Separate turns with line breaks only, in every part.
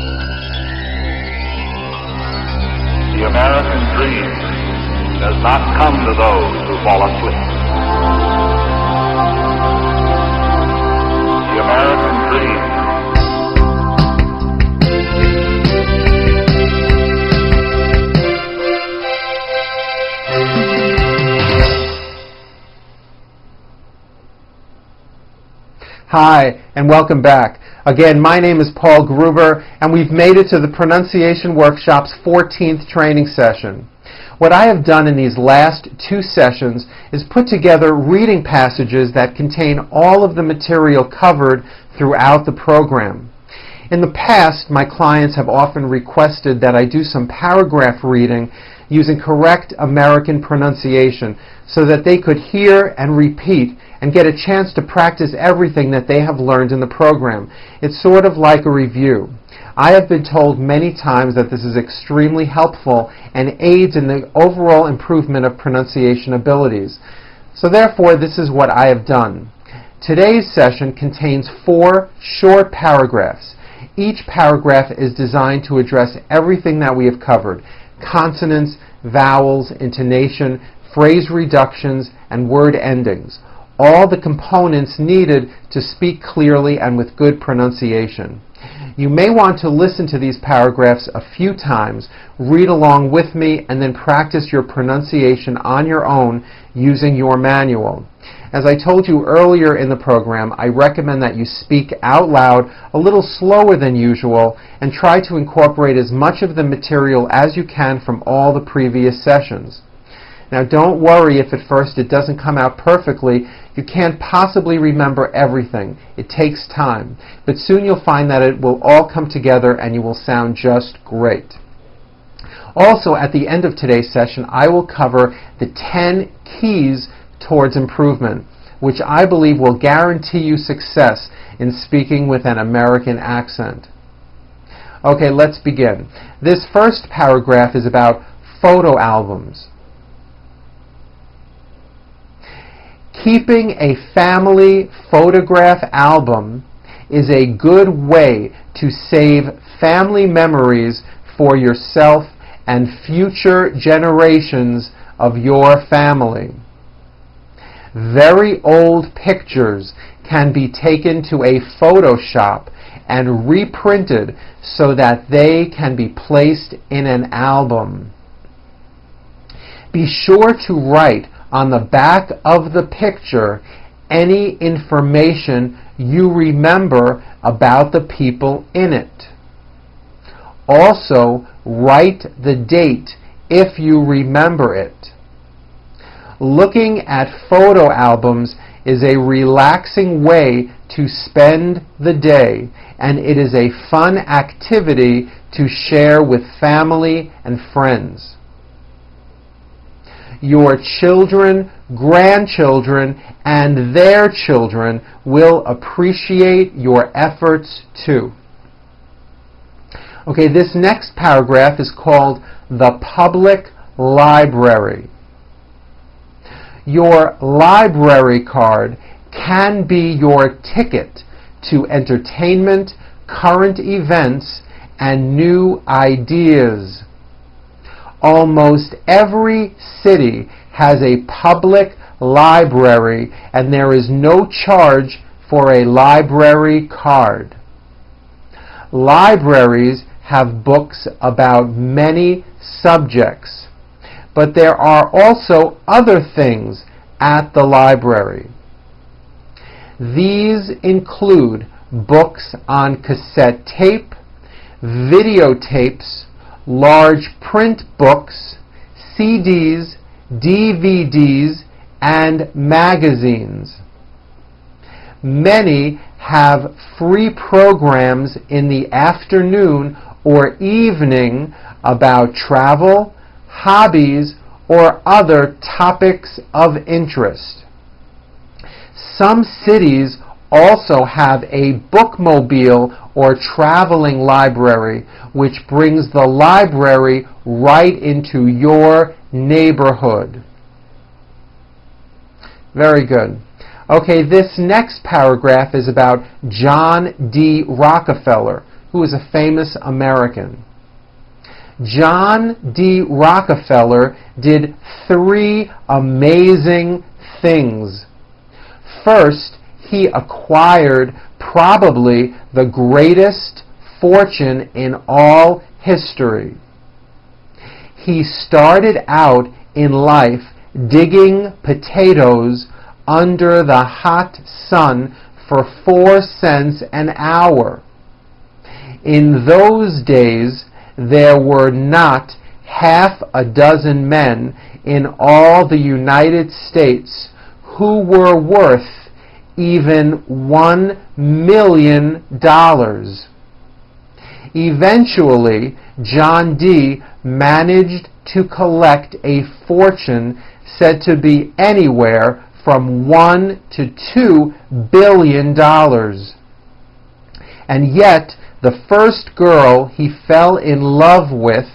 The American dream does not come to those who fall asleep. The American dream.
Hi, and welcome back. Again, my name is Paul Gruber, and we've made it to the Pronunciation Workshop's 14th training session. What I have done in these last 2 sessions is put together reading passages that contain all of the material covered throughout the program. In the past, my clients have often requested that I do some paragraph reading using correct American pronunciation so that they could hear and repeat and get a chance to practice everything that they have learned in the program. It's sort of like a review. I have been told many times that this is extremely helpful and aids in the overall improvement of pronunciation abilities. So therefore, this is what I have done. Today's session contains 4 short paragraphs. Each paragraph is designed to address everything that we have covered: consonants, vowels, intonation, phrase reductions, and word endings. All the components needed to speak clearly and with good pronunciation. You may want to listen to these paragraphs a few times, read along with me, and then practice your pronunciation on your own using your manual. As I told you earlier in the program, I recommend that you speak out loud a little slower than usual and try to incorporate as much of the material as you can from all the previous sessions. Now, don't worry if at first it doesn't come out perfectly. You can't possibly remember everything. It takes time. But soon you'll find that it will all come together and you will sound just great. Also, at the end of today's session, I will cover the 10 keys towards improvement, which I believe will guarantee you success in speaking with an American accent. Okay, let's begin. This first paragraph is about photo albums. Keeping a family photograph album is a good way to save family memories for yourself and future generations of your family. Very old pictures can be taken to a photo shop and reprinted so that they can be placed in an album. Be sure to write on the back of the picture any information you remember about the people in it. Also, write the date if you remember it. Looking at photo albums is a relaxing way to spend the day, and it is a fun activity to share with family and friends. Your children, grandchildren, and their children will appreciate your efforts too. Okay, this next paragraph is called The Public Library. Your library card can be your ticket to entertainment, current events, and new ideas. Almost every city has a public library, and there is no charge for a library card. Libraries have books about many subjects, but there are also other things at the library. These include books on cassette tape, videotapes, large print books, CDs, DVDs, and magazines. Many have free programs in the afternoon or evening about travel, hobbies, or other topics of interest. Some cities also have a bookmobile or traveling library, which brings the library right into your neighborhood. Very good. Okay, this next paragraph is about John D. Rockefeller, who was a famous American. John D. Rockefeller did 3 amazing things. First, he acquired probably the greatest fortune in all history. He started out in life digging potatoes under the hot sun for 4 cents an hour. In those days, there were not half a dozen men in all the United States who were worth even $1 million. Eventually, John D. managed to collect a fortune said to be anywhere from $1 to $2 billion. And yet, the first girl he fell in love with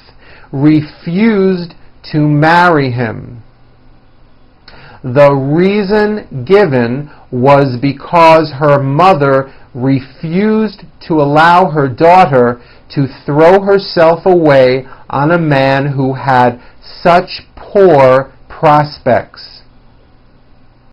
refused to marry him. The reason given was because her mother refused to allow her daughter to throw herself away on a man who had such poor prospects.